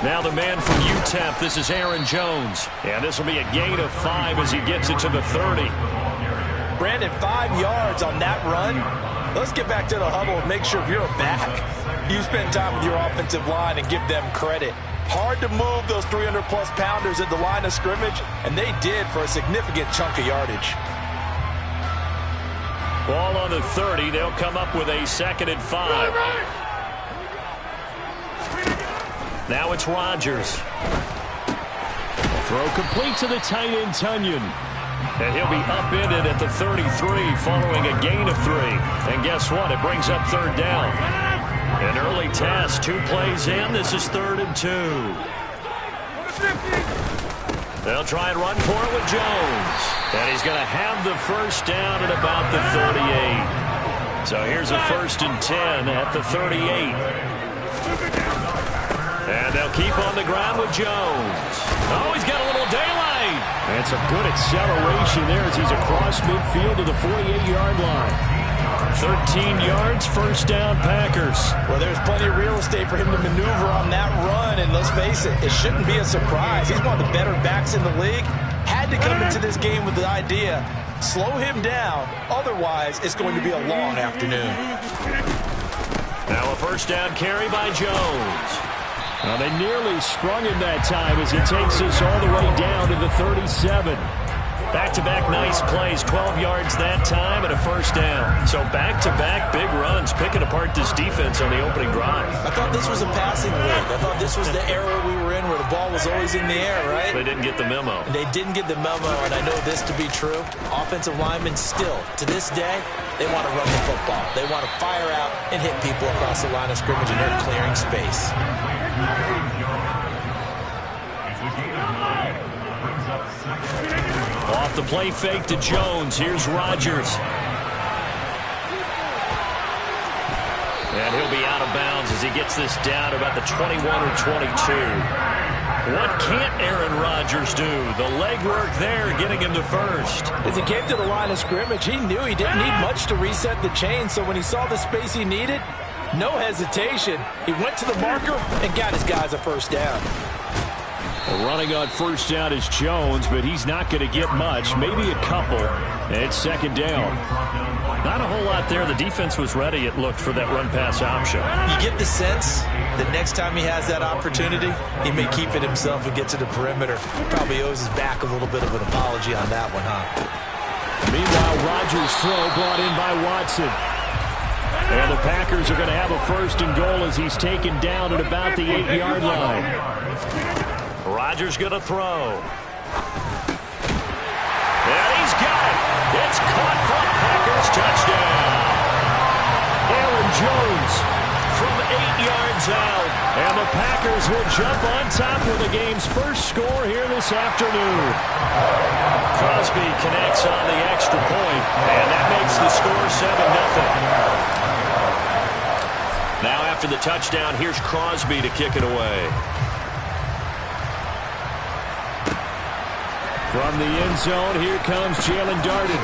Now the man from UTEP, this is Aaron Jones. And this will be a gain of 5 as he gets it to the 30. Brandon, 5 yards on that run. Let's get back to the huddle and make sure if you're a back, you spend time with your offensive line and give them credit. Hard to move those 300-plus pounders at the line of scrimmage, and they did for a significant chunk of yardage. Ball on the 30. They'll come up with a 2nd and 5. Now it's Rodgers. Throw complete to the tight end, Tunyon. And he'll be upended at the 33 following a gain of 3. And guess what? It brings up 3rd down. An early test. 2 plays in. This is 3rd and 2. They'll try and run for it with Jones. And he's going to have the 1st down at about the 38. So here's a 1st and 10 at the 38. And they'll keep on the ground with Jones. Oh, he's got a little daylight. And some good acceleration there as he's across midfield to the 48-yard line. 13 yards, 1st down, Packers. Well, there's plenty of real estate for him to maneuver on that run, and let's face it, it shouldn't be a surprise. He's one of the better backs in the league. Had to come into this game with the idea, slow him down, otherwise it's going to be a long afternoon. Now a 1st down carry by Jones. Well, they nearly sprung him that time as he takes us all the way down to the 37. Back-to-back nice plays, 12 yards that time and a 1st down. So back-to-back big runs, picking apart this defense on the opening drive. I thought this was a passing league. I thought this was the era we were in where the ball was always in the air, right? They didn't get the memo. They didn't get the memo, and I know this to be true. Offensive linemen still, to this day, they want to run the football. They want to fire out and hit people across the line of scrimmage, and they're clearing space. Off the play fake to Jones. Here's Rodgers. And he'll be out of bounds as he gets this down about the 21 or 22. What can't Aaron Rodgers do? The legwork there getting him to 1st. As he came to the line of scrimmage, he knew he didn't need much to reset the chain, so when he saw the space he needed, no hesitation. He went to the marker and got his guys a 1st down. Well, running on 1st down is Jones, but he's not going to get much, maybe a couple. And it's 2nd down. Not a whole lot there. The defense was ready, it looked, for that run-pass option. You get the sense that next time he has that opportunity, he may keep it himself and get to the perimeter. Probably owes his back a little bit of an apology on that one, huh? Meanwhile, Rodgers' throw brought in by Watson. And the Packers are going to have a 1st and goal as he's taken down at about the 8-yard line. Rodgers going to throw. And he's got it. It's caught for a Packers touchdown. Aaron Jones from 8 yards out. And the Packers will jump on top with the game's 1st score here this afternoon. Crosby connects on the extra point, and that makes the score 7-0. Now after the touchdown, here's Crosby to kick it away. From the end zone, here comes Jalen Darden.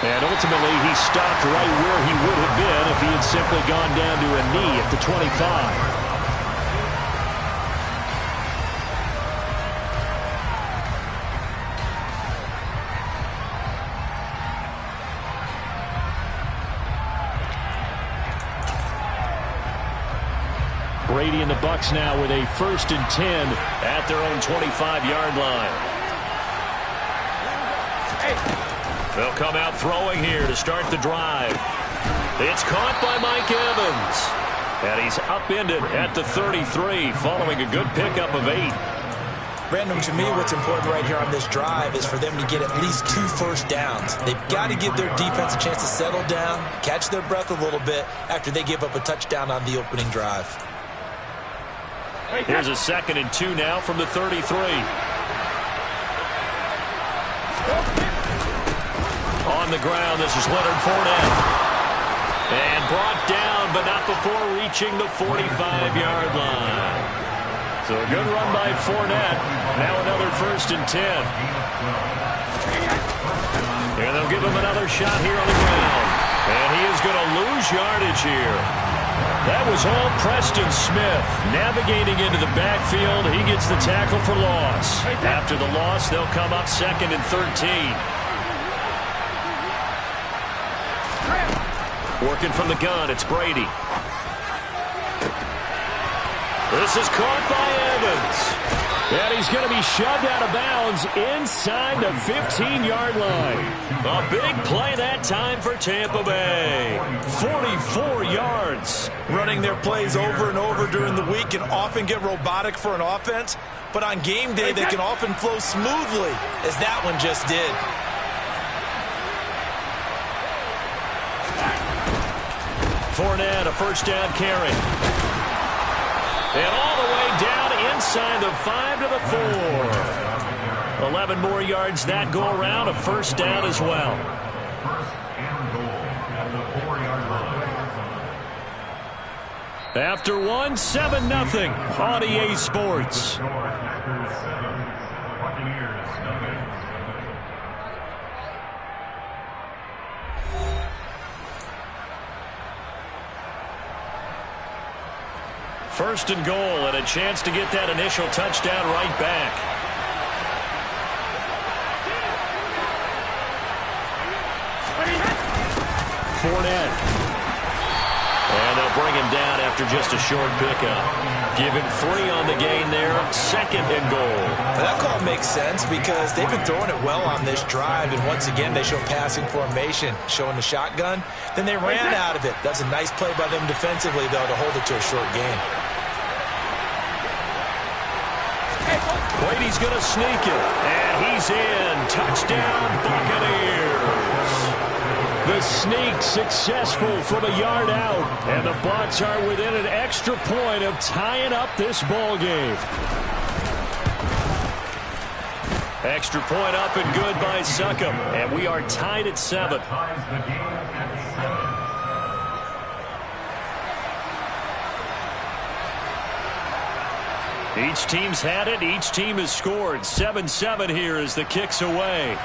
And ultimately, he stopped right where he would have been if he had simply gone down to a knee at the 25. Brady and the Bucs now with a 1st and 10 at their own 25-yard line. They'll come out throwing here to start the drive. It's caught by Mike Evans. And he's upended at the 33 following a good pickup of 8. Brandon, to me, what's important right here on this drive is for them to get at least 2 1st downs. They've got to give their defense a chance to settle down, catch their breath a little bit after they give up a touchdown on the opening drive. Here's a 2nd and 2 now from the 33. On the ground, this is Leonard Fournette. And brought down, but not before reaching the 45-yard line. So a good run by Fournette. Now another 1st and 10. And they'll give him another shot here on the ground. And he is going to lose yardage here. That was all Preston Smith. Navigating into the backfield, he gets the tackle for loss. After the loss, they'll come up 2nd and 13. Working from the gun, it's Brady. This is caught by Evans. And he's going to be shoved out of bounds inside the 15-yard line. A big play that time for Tampa Bay. 44 yards. Running their plays over and over during the week can often get robotic for an offense, but on game day they can often flow smoothly, as that one just did. Fournette, a first down carry. And all the way down inside the 5 to the 4. 11 more yards that go around, a first down as well. After one, 7-0 on EA Sports. First and goal, and a chance to get that initial touchdown right back. Fournette. And they'll bring him down after just a short pickup. Give him 3 on the gain there. 2nd and goal. That call makes sense because they've been throwing it well on this drive, and once again they show passing formation, showing the shotgun. Then they ran out of it. That's a nice play by them defensively, though, to hold it to a short gain. Brady's going to sneak it, and he's in. Touchdown, Buccaneers. The sneak successful from a yard out, and the Bucs are within an extra point of tying up this ball game. Extra point up and good by Succop, and we are tied at 7. Each team's had it. Each team has scored. 7-7 here as the kick's away.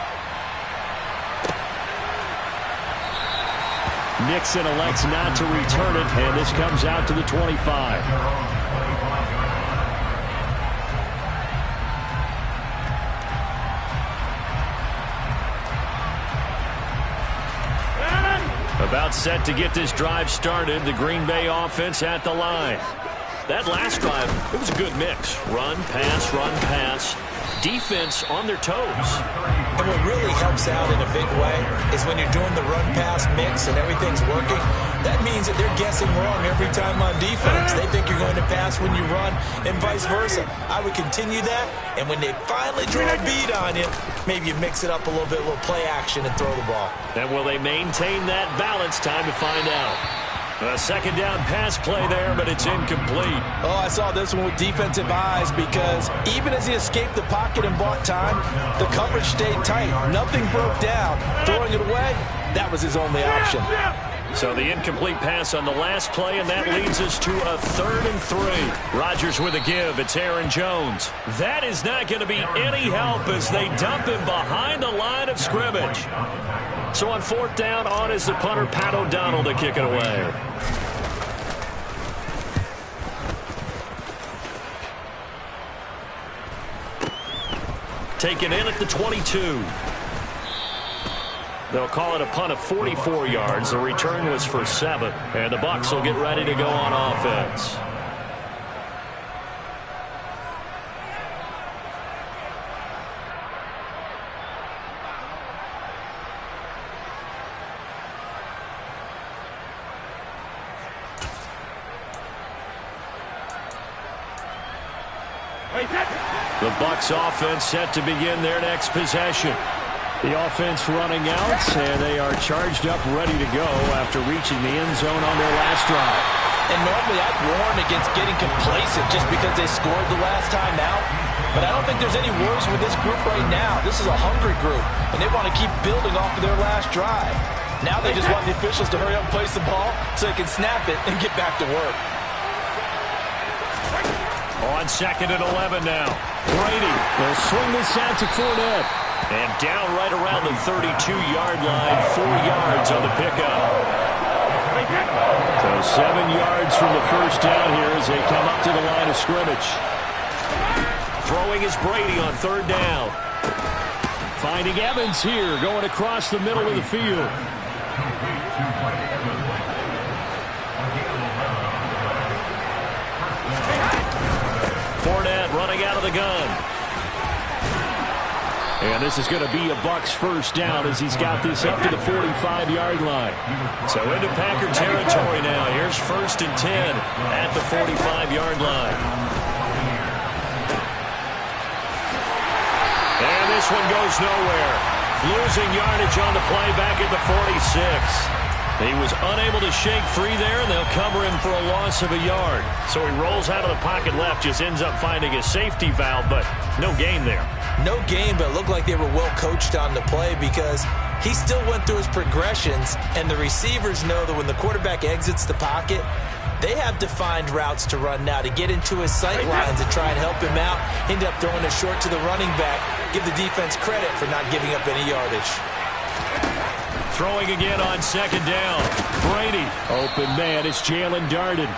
Nixon elects not to return it, and this comes out to the 25. About set to get this drive started. The Green Bay offense at the line. That last drive, it was a good mix. Run, pass, defense on their toes. And what really helps out in a big way is when you're doing the run-pass mix and everything's working, that means that they're guessing wrong every time on defense. They think you're going to pass when you run and vice versa. I would continue that, and when they finally draw a beat on you, maybe you mix it up a little bit, a little play action and throw the ball. And will they maintain that balance? Time to find out. A second down pass play there, but it's incomplete. Oh, I saw this one with defensive eyes because even as he escaped the pocket and bought time, the coverage stayed tight. Nothing broke down. Throwing it away, that was his only option. So the incomplete pass on the last play, and that leads us to a 3rd and 3. Rodgers with a give. It's Aaron Jones. That is not going to be any help as they dump him behind the line of scrimmage. So on 4th down, on is the punter, Pat O'Donnell, to kick it away. Taken in at the 22. They'll call it a punt of 44 yards. The return was for 7. And the Bucs will get ready to go on offense. The Bucs offense set to begin their next possession. The offense running out, and they are charged up, ready to go after reaching the end zone on their last drive. And normally I'd warn against getting complacent just because they scored the last time out. But I don't think there's any worries with this group right now. This is a hungry group, and they want to keep building off of their last drive. Now they just want the officials to hurry up and place the ball so they can snap it and get back to work. On 2nd and 11 now. Brady will swing this out to Fournette. And down right around the 32-yard line, 4 yards on the pickup. So 7 yards from the first down here as they come up to the line of scrimmage. Throwing is Brady on 3rd down. Finding Evans here, going across the middle of the field. Fournette running out of the gun. And this is going to be a Bucs first down as he's got this up to the 45-yard line. So into Packer territory now. Here's 1st and 10 at the 45-yard line. And this one goes nowhere. Losing yardage on the play back at the 46. He was unable to shake free there, and they'll cover him for a loss of a yard. So he rolls out of the pocket left, just ends up finding a safety valve, but no gain there. No gain, but it looked like they were well coached on the play because he still went through his progressions, and the receivers know that when the quarterback exits the pocket, they have defined routes to run now to get into his sight lines and try and help him out. End up throwing it short to the running back. Give the defense credit for not giving up any yardage. Throwing again on 2nd down. Brady. Open man. It's Jalen Darden.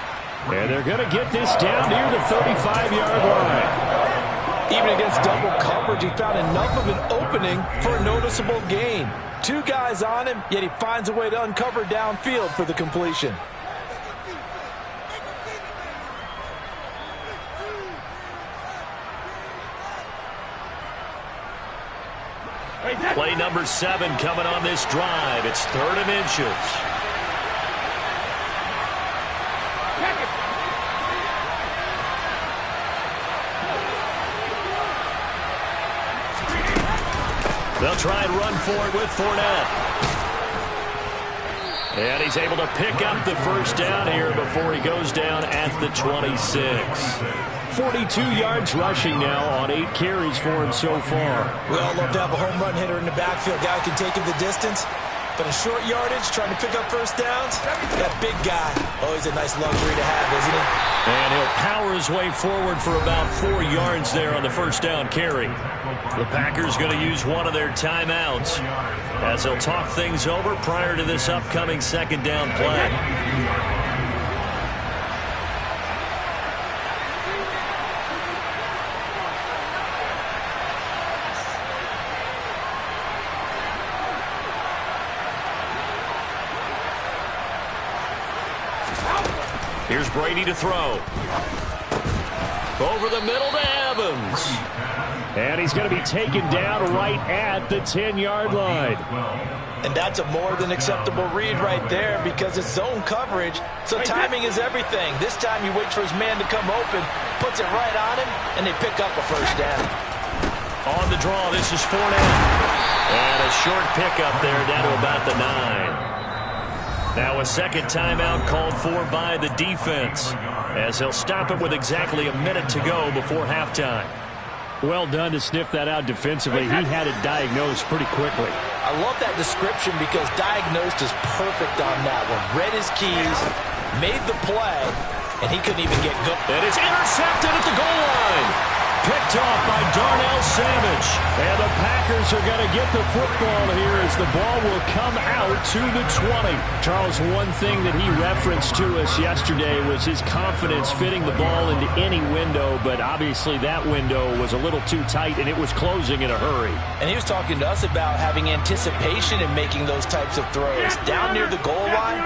And they're going to get this down near the 35-yard line. Even against double coverage, he found enough of an opening for a noticeable gain. 2 guys on him, yet he finds a way to uncover downfield for the completion. Play number 7 coming on this drive. It's 3rd and inches. They'll try and run for it with Fournette. And he's able to pick up the first down here before he goes down at the 26. 42 yards rushing now on 8 carries for him so far. We all love to have a home run hitter in the backfield. Guy who can take him the distance. But a short yardage, trying to pick up first downs, that big guy, always a nice luxury to have, isn't he? And he'll power his way forward for about 4 yards there on the first down carry. The Packers going to use one of their timeouts as they'll talk things over prior to this upcoming 2nd down play. Here's Brady to throw. Over the middle to Evans. And he's going to be taken down right at the 10-yard line. And that's a more than acceptable read right there because it's zone coverage, so timing is everything. This time he waits for his man to come open, puts it right on him, and they pick up a first down. On the draw, this is Fournette. And a short pickup there down to about the 9. Now a second timeout called for by the defense as he'll stop it with exactly a minute to go before halftime. Well done to sniff that out defensively. He had it diagnosed pretty quickly. I love that description because diagnosed is perfect on that one. Read his keys, made the play, and he couldn't even get good. And it's intercepted at the goal line. Picked off by Darnell Savage. And the Packers are going to get the football here as the ball will come out to the 20. Charles, one thing that he referenced to us yesterday was his confidence fitting the ball into any window, but obviously that window was a little too tight and it was closing in a hurry. And he was talking to us about having anticipation in making those types of throws. Down near the goal line,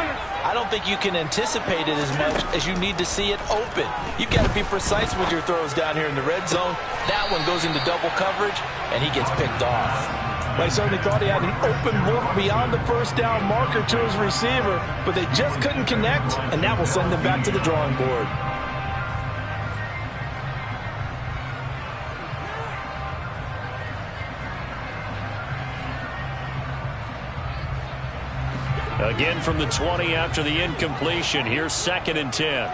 I don't think you can anticipate it as much as you need to see it open. You've got to be precise with your throws down here in the red zone. That one goes into double coverage, and he gets picked off. I certainly thought he had an open look beyond the first down marker to his receiver, but they just couldn't connect, and that will send them back to the drawing board. Again from the 20 after the incompletion. Here's 2nd and 10.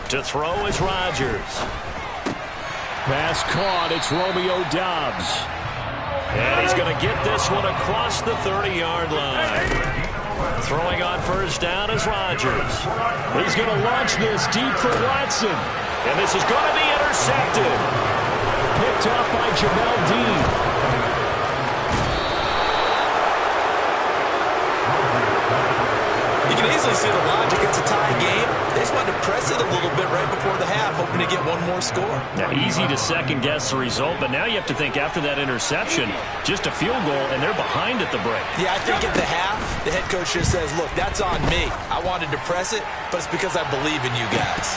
To throw is Rodgers. Pass caught. It's Romeo Doubs. And he's going to get this one across the 30-yard line. Throwing on first down is Rodgers. He's going to launch this deep for Watson. And this is going to be intercepted. Picked off by Jamel Dean. see the logic. It's a tie game. They just wanted to press it a little bit right before the half, hoping to get one more score. Now, easy to second-guess the result, but now you have to think after that interception, just a field goal, and they're behind at the break. Yeah, I think at the half, the head coach just says, look, that's on me. I wanted to press it, but it's because I believe in you guys.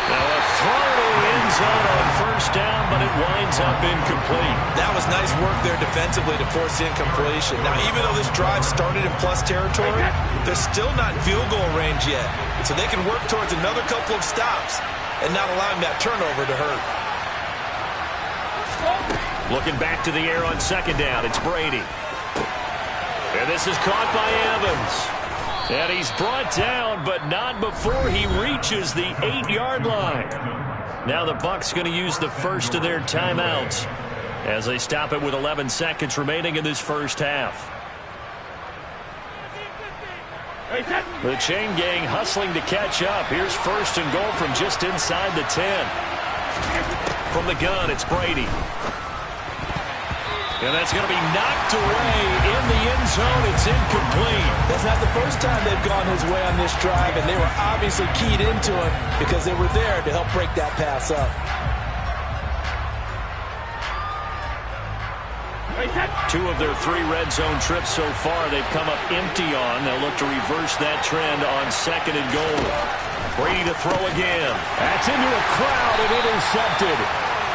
Now a throw to the end zone on first down, but it winds up incomplete. That was nice work there defensively to force incompletion. Now, even though this drive started in plus territory, they're still not in field goal range yet. So they can work towards another couple of stops and not allowing that turnover to hurt. Looking back to the air on second down, it's Brady. And this is caught by Evans. And he's brought down, but not before he reaches the 8-yard line. Now the Bucs going to use the first of their timeouts as they stop it with 11 seconds remaining in this first half. The chain gang hustling to catch up. Here's first and goal from just inside the 10. From the gun, it's Brady. And that's going to be knocked away in the end zone. It's incomplete. That's not the first time they've gone his way on this drive, and they were obviously keyed into it because they were there to help break that pass up. Two of their 3 red zone trips so far they've come up empty on. They'll look to reverse that trend on second and goal. Brady to throw again. That's into a crowd and intercepted.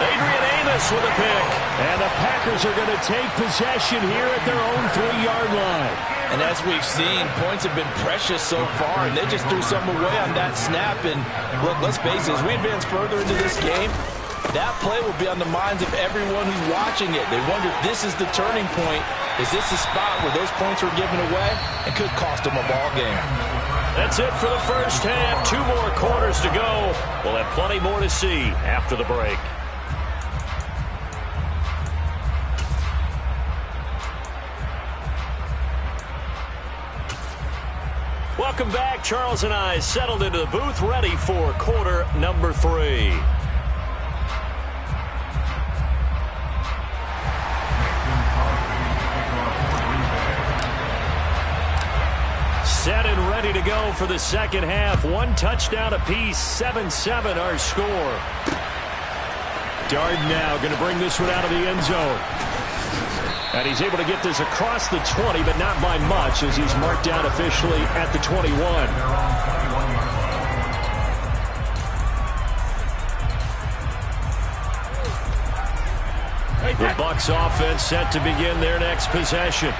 Adrian Amos with a pick. And the Packers are going to take possession here at their own 3-yard line. And as we've seen, points have been precious so far, and they just threw some away on that snap. And look, let's face it, as we advance further into this game, that play will be on the minds of everyone who's watching it. They wonder if this is the turning point. Is this the spot where those points were given away and could cost them a ball game? That's it for the first half. 2 more quarters to go. We'll have plenty more to see after the break. Welcome back. Charles and I settled into the booth, ready for quarter number 3. Set and ready to go for the second half. 1 touchdown apiece, 7-7 our score. Darden now going to bring this one out of the end zone. And he's able to get this across the 20, but not by much, as he's marked down officially at the 21. The Bucs offense set to begin their next possession.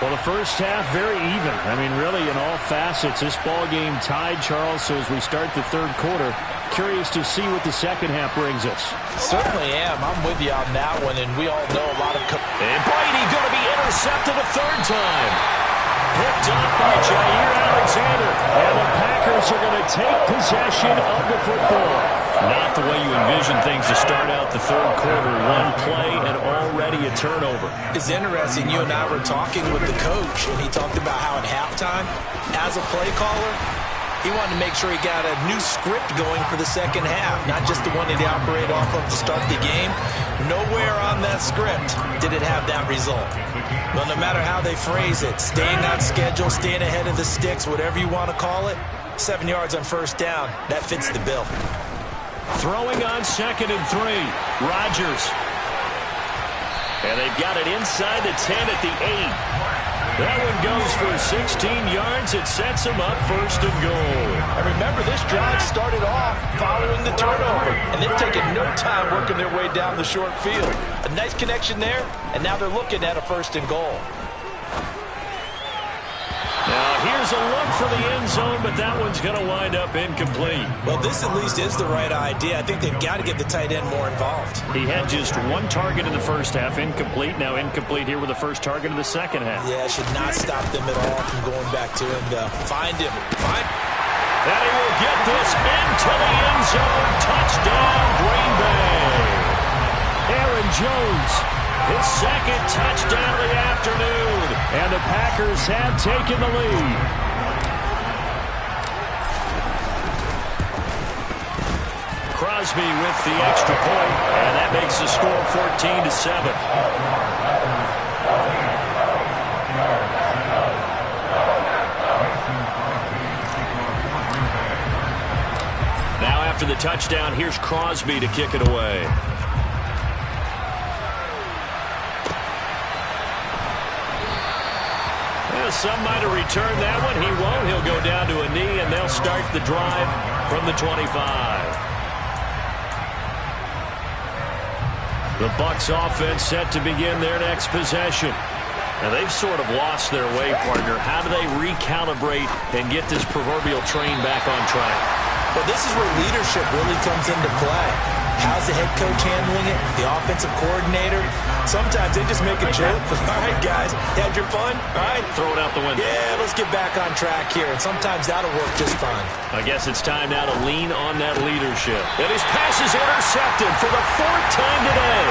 Well, the first half, very even. I mean, really, in all facets, this ball game tied, Charles. So as we start the third quarter, curious to see what the second half brings us. Certainly am. I'm with you on that one, and we all know a lot of... And Brady going to be intercepted a third time. Picked up by Jair Alexander. And the Packers are going to take possession of the football. Not the way you envision things to start out the third quarter. 1 play and already a turnover. It's interesting. You and I were talking with the coach, and he talked about how at halftime, as a play caller, he wanted to make sure he got a new script going for the second half, not just the one that he operated off of to start the game. Nowhere on that script did it have that result. Well, no matter how they phrase it, staying on schedule, staying ahead of the sticks, whatever you want to call it, 7 yards on first down, that fits the bill. Throwing on second and 3. Rodgers. And they've got it inside the 10 at the 8. That one goes for 16 yards. It sets them up first and goal. And remember, this drive started off following the turnover, and they've taken no time working their way down the short field. A nice connection there, and now they're looking at a first and goal. Now, here's a look for the end zone, but that one's going to wind up incomplete. Well, this at least is the right idea. I think they've got to get the tight end more involved. He had just 1 target in the first half, incomplete. Now incomplete here with the first target of the second half. Yeah, should not stop them at all from going back to him to find him. And he will get this into the end zone. Touchdown, Green Bay. Aaron Jones, his second touchdown of the afternoon. And the Packers have taken the lead. Crosby with the extra point, and that makes the score 14-7. after the touchdown, here's Crosby to kick it away. Well, some might have returned that one. He won't. He'll go down to a knee, and they'll start the drive from the 25. The Bucs offense set to begin their next possession. Now, they've sort of lost their way, partner. How do they recalibrate and get this proverbial train back on track? Well, this is where leadership really comes into play. How's the head coach handling it? The offensive coordinator? Sometimes they just make a joke. All right, guys, had your fun? All right. Throw it out the window. Yeah, let's get back on track here. And sometimes that'll work just fine. I guess it's time now to lean on that leadership. And his pass is intercepted for the 4th time today.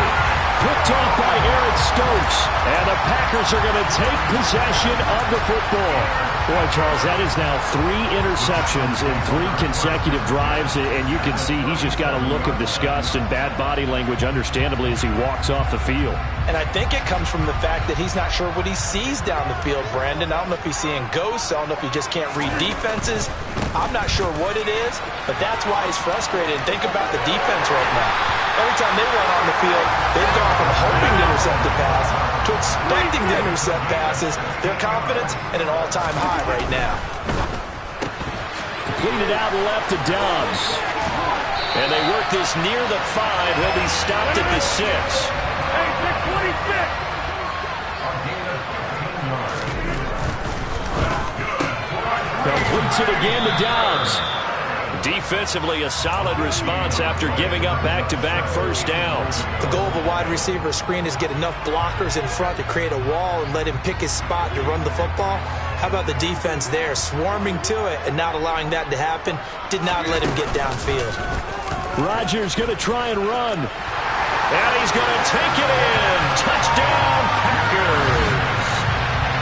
Picked off by Aaron Stokes. And the Packers are going to take possession of the football. Boy, Charles, that is now 3 interceptions in 3 consecutive drives. And you can see he's just got a look of disgust and bad body language, understandably, as he walks off the field. And I think it comes from the fact that he's not sure what he sees down the field, Brandon. I don't know if he's seeing ghosts. I don't know if he just can't read defenses. I'm not sure what it is, but that's why he's frustrated. And think about the defense right now. Every time they run on the field, they've gone from hoping to intercept the pass to expecting to intercept passes. Their confidence at an all-time high right now. Completed out left to Dobbs. And they work this near the 5. He'll be stopped at the 6. Completes it again to Dobbs. Defensively, a solid response after giving up back-to-back first downs. The goal of a wide receiver screen is get enough blockers in front to create a wall and let him pick his spot to run the football. How about the defense there, swarming to it and not allowing that to happen? Did not let him get downfield. Rodgers going to try and run. And he's going to take it in. Touchdown, Packers.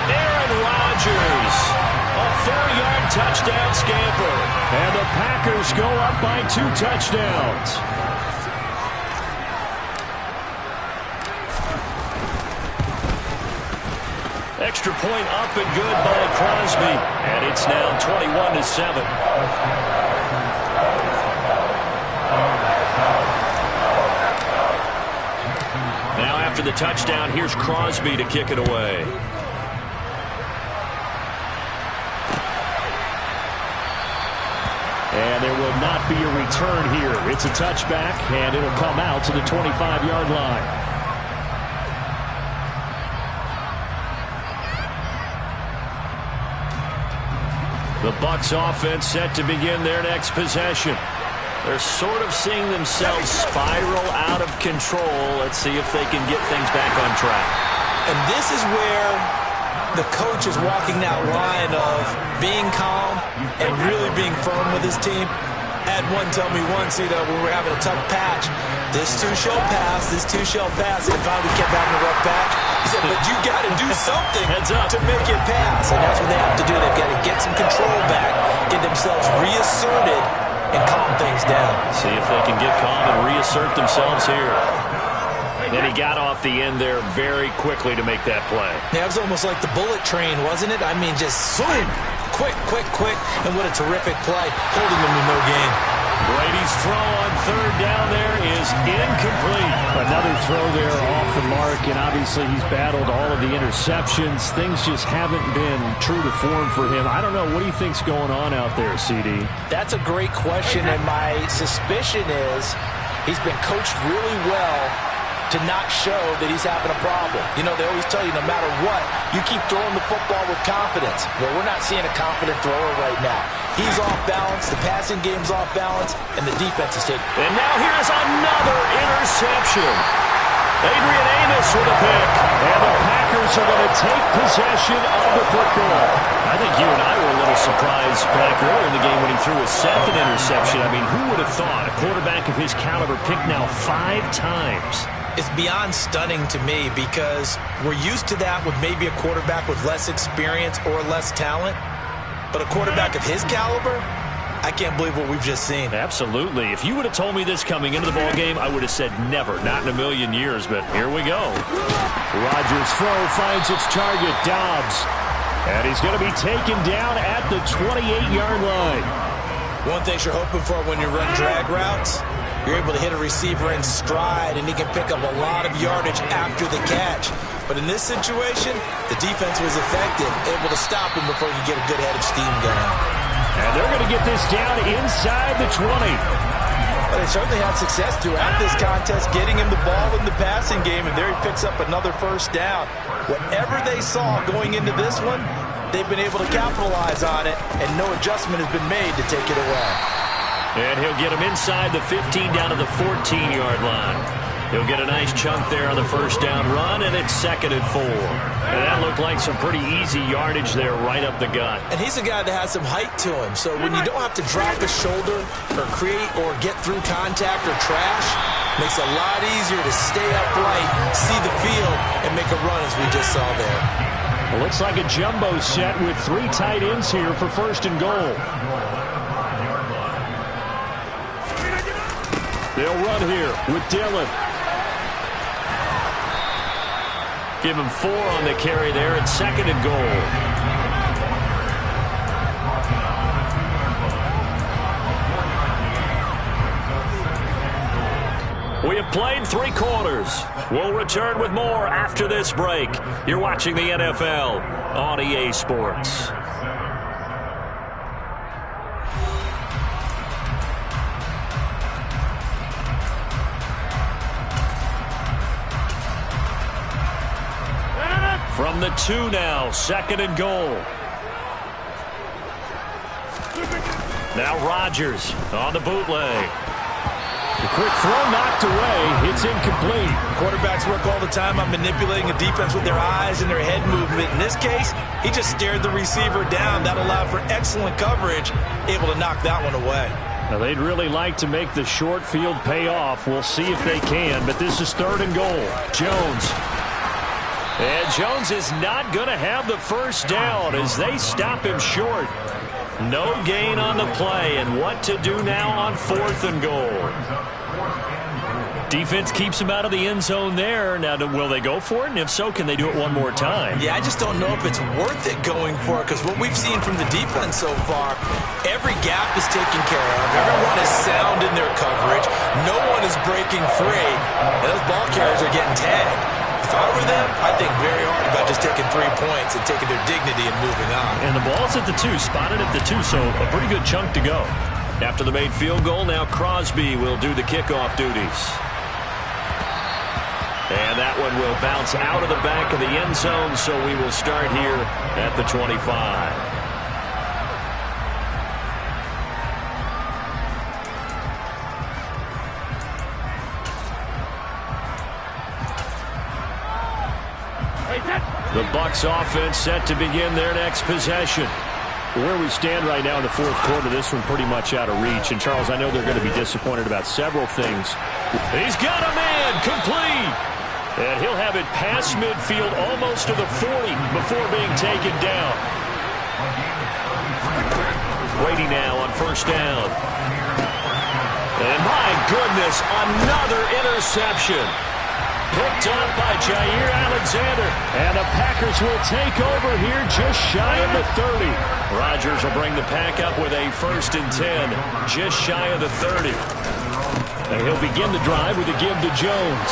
Aaron Rodgers, a 4-yard touchdown scamper. And the Packers go up by 2 touchdowns. Extra point up and good by Crosby. And it's now 21-7. Now after the touchdown, here's Crosby to kick it away. And there will not be a return here. It's a touchback, and it'll come out to the 25-yard line. The Bucs offense set to begin their next possession. They're sort of seeing themselves spiral out of control. Let's see if they can get things back on track. And this is where the coach is walking that line of being calm and really being firm with his team. Had one tell me once, when we're having a tough patch, this too shall pass, this too shall pass. And finally kept having a rough patch. He said, but you got to do something to make it pass. And that's what they have to do. They've got to get some control back, get themselves reasserted, and calm things down. See if they can get calm and reassert themselves here. And he got off the end there very quickly to make that play. Yeah, it was almost like the bullet train, wasn't it? I mean, just zoom, quick. And what a terrific play, holding them to no gain. Brady's throw on 3rd down there is incomplete. Another throw there off the mark, and obviously he's battled all of the interceptions. Things just haven't been true to form for him. I don't know. What do you think's going on out there, CD? That's a great question, and my suspicion is he's been coached really well to not show that he's having a problem. You know, they always tell you no matter what, you keep throwing the football with confidence. Well, we're not seeing a confident thrower right now. He's off balance, the passing game's off balance, and the defense is taking. And now here's another interception. Adrian Amos with a pick. And the Packers are going to take possession of the football. I think you and I were a little surprised back earlier in the game when he threw his 2nd interception. I mean, who would have thought a quarterback of his caliber picked now 5 times? It's beyond stunning to me because we're used to that with maybe a quarterback with less experience or less talent. But a quarterback of his caliber, I can't believe what we've just seen. Absolutely. If you would have told me this coming into the ballgame, I would have said never, not in a million years. But here we go. Rodgers' throw finds its target, Dobbs. And he's going to be taken down at the 28-yard line. One thing you're hoping for when you run drag routes, you're able to hit a receiver in stride, and he can pick up a lot of yardage after the catch. But in this situation, the defense was effective, able to stop him before he could get a good head of steam going. And they're going to get this down inside the 20. Well, they certainly had success throughout this contest, getting him the ball in the passing game, and there he picks up another first down. Whatever they saw going into this one, they've been able to capitalize on it, and no adjustment has been made to take it away. And he'll get him inside the 15 down to the 14-yard line. He'll get a nice chunk there on the first down run, and it's 2nd and 4. And that looked like some pretty easy yardage there right up the gut. And he's a guy that has some height to him, so when you don't have to drop his shoulder or create or get through contact or trash, makes it a lot easier to stay upright, see the field, and make a run as we just saw there. Well, looks like a jumbo set with 3 tight ends here for 1st and goal. They'll run here with Dillon. Give him 4 on the carry there at 2nd and goal. We have played 3 quarters. We'll return with more after this break. You're watching the NFL on EA Sports. From the 2 now, 2nd and goal. Now Rodgers on the bootleg. The quick throw knocked away. It's incomplete. Quarterbacks work all the time on manipulating a defense with their eyes and their head movement. In this case, he just stared the receiver down. That allowed for excellent coverage, able to knock that one away. Now, they'd really like to make the short field pay off. We'll see if they can, but this is 3rd and goal. Jones. And Jones is not going to have the first down as they stop him short. No gain on the play, and what to do now on 4th and goal. Defense keeps him out of the end zone there. Now, will they go for it? And if so, can they do it one more time? Yeah, I just don't know if it's worth it going for it, because what we've seen from the defense so far, every gap is taken care of. Everyone is sound in their coverage. No one is breaking free, and those ball carriers are getting tagged. If I were them, I'd think very hard about just taking 3 points and taking their dignity and moving on. And the ball's at the 2, spotted at the 2, so a pretty good chunk to go. After the made field goal, now Crosby will do the kickoff duties. And that one will bounce out of the back of the end zone, so we will start here at the 25. The Bucs offense set to begin their next possession. Where we stand right now in the 4th quarter, this one pretty much out of reach. And, Charles, I know they're going to be disappointed about several things. He's got a man, complete. And he'll have it past midfield almost to the 40 before being taken down. Brady now on 1st down. And my goodness, another interception. Picked up by Jair Alexander. And the Packers will take over here just shy of the 30. Rodgers will bring the pack up with a 1st and 10, just shy of the 30. And he'll begin the drive with a give to Jones.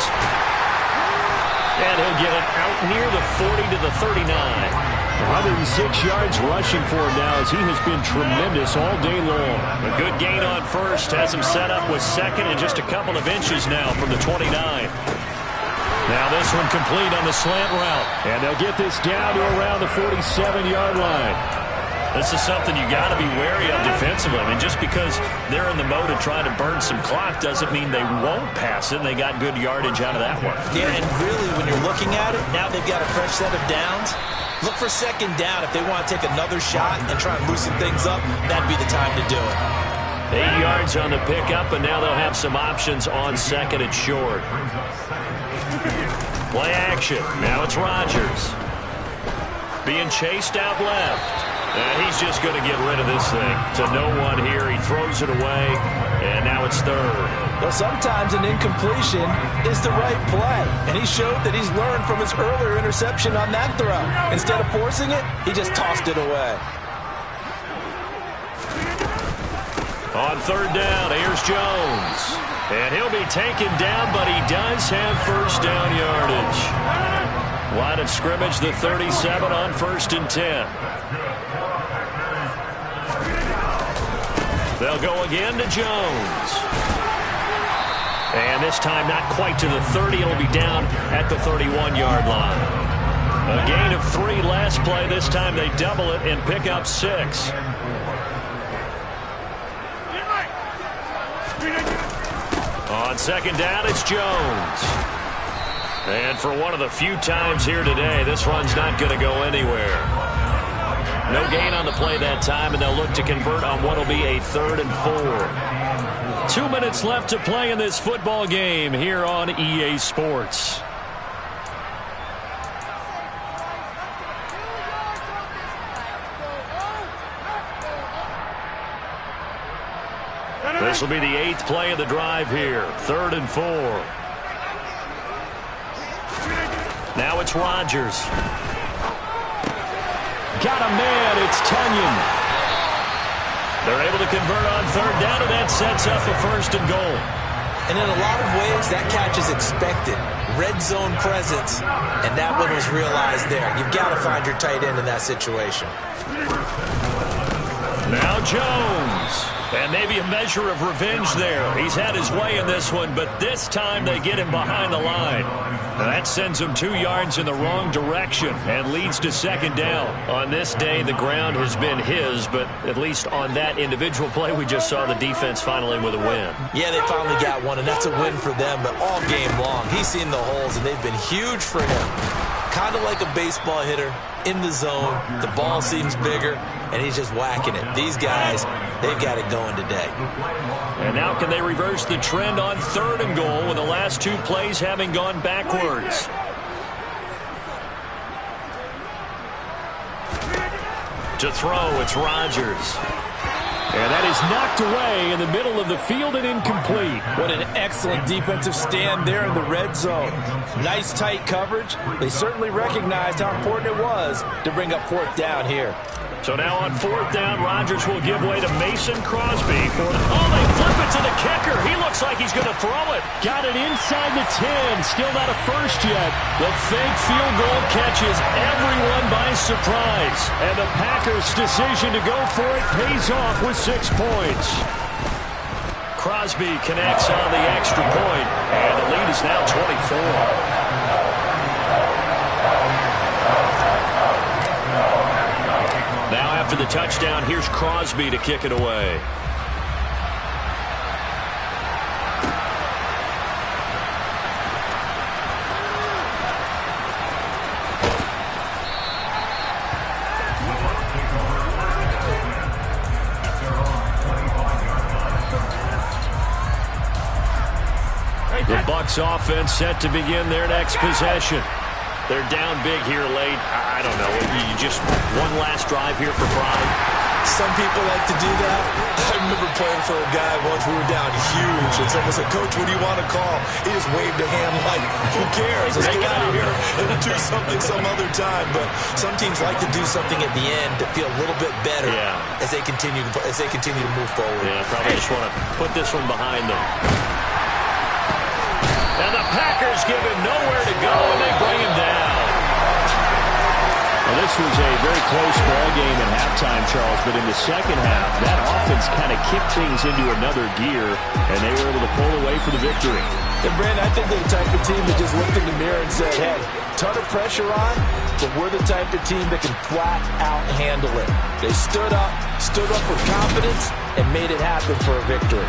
And he'll get it out near the 40 to the 39. 106 yards rushing for him now as he has been tremendous all day long. A good gain on 1st has him set up with 2nd and just a couple of inches now from the 29. Now this one complete on the slant route. And they'll get this down to around the 47-yard line. This is something you got to be wary of defensively. I mean, just because they're in the mode of trying to burn some clock doesn't mean they won't pass it. They got good yardage out of that one. Yeah, and really, when you're looking at it, now they've got a fresh set of downs. Look for 2nd down. If they want to take another shot and try and loosen things up, that'd be the time to do it. 8 yards on the pickup, and now they'll have some options on 2nd and short. Play action. Now it's Rodgers. Being chased out left. And he's just going to get rid of this thing to no one here. He throws it away, and now it's 3rd. Well, sometimes an incompletion is the right play. And he showed that he's learned from his earlier interception on that throw. Instead of forcing it, he just tossed it away. On third down, here's Jones. And he'll be taken down, but he does have first down yardage. Line of scrimmage, the 37 on 1st and 10. They'll go again to Jones. And this time not quite to the 30. It'll be down at the 31-yard line. A gain of 3 last play. This time they double it and pick up 6. On second down, it's Jones. And for one of the few times here today, this run's not going to go anywhere. No gain on the play that time, and they'll look to convert on what will be a 3rd and 4. 2 minutes left to play in this football game here on EA Sports. This will be the 8th play of the drive here. 3rd and 4. Now it's Rodgers. Got a man. It's Tunyon. They're able to convert on 3rd down, and that sets up a 1st and goal. And in a lot of ways, that catch is expected. Red zone presence, and that one was realized there. You've got to find your tight end in that situation. Now Jones. And maybe a measure of revenge there. He's had his way in this one, but this time they get him behind the line. Now that sends him 2 yards in the wrong direction and leads to 2nd down. On this day, the ground has been his, but at least on that individual play, we just saw the defense finally with a win. Yeah, they finally got one, and that's a win for them, but all game long, he's seen the holes, and they've been huge for him. Kind of like a baseball hitter in the zone. The ball seems bigger, and he's just whacking it. These guys, they've got it going today. And now can they reverse the trend on 3rd and goal with the last 2 plays having gone backwards? To throw, it's Rodgers. And that is knocked away in the middle of the field and incomplete. What an excellent defensive stand there in the red zone. Nice tight coverage. They certainly recognized how important it was to bring up 4th down here. So now on 4th down, Rodgers will give way to Mason Crosby. They flip it to the kicker. He looks like he's going to throw it. Got it inside the 10. Still not a first yet. The fake field goal catches everyone by surprise. And the Packers' decision to go for it pays off with 6 points. Crosby connects on the extra point, and the lead is now 24. Now after the touchdown, here's Crosby to kick it away. The Bucs offense set to begin their next possession. They're down big here late. I don't know. You just one last drive here for pride. Some people like to do that. I remember playing for a guy once. We were down huge. And someone said, "Coach, what do you want to call?" He just waved a hand like, who cares? Let's get out of here and do something some other time. But some teams like to do something at the end to feel a little bit better as they continue to move forward. Yeah, probably just want to put this one behind them. And the Packers give him nowhere to go, and they bring him down. Well, this was a very close ball game at halftime, Charles, but in the second half, that offense kind of kicked things into another gear, and they were able to pull away for the victory. And Brandon, I think they're the type of team that just looked in the mirror and said, hey, ton of pressure on, but we're the type of team that can flat out handle it. They stood up with confidence, and made it happen for a victory.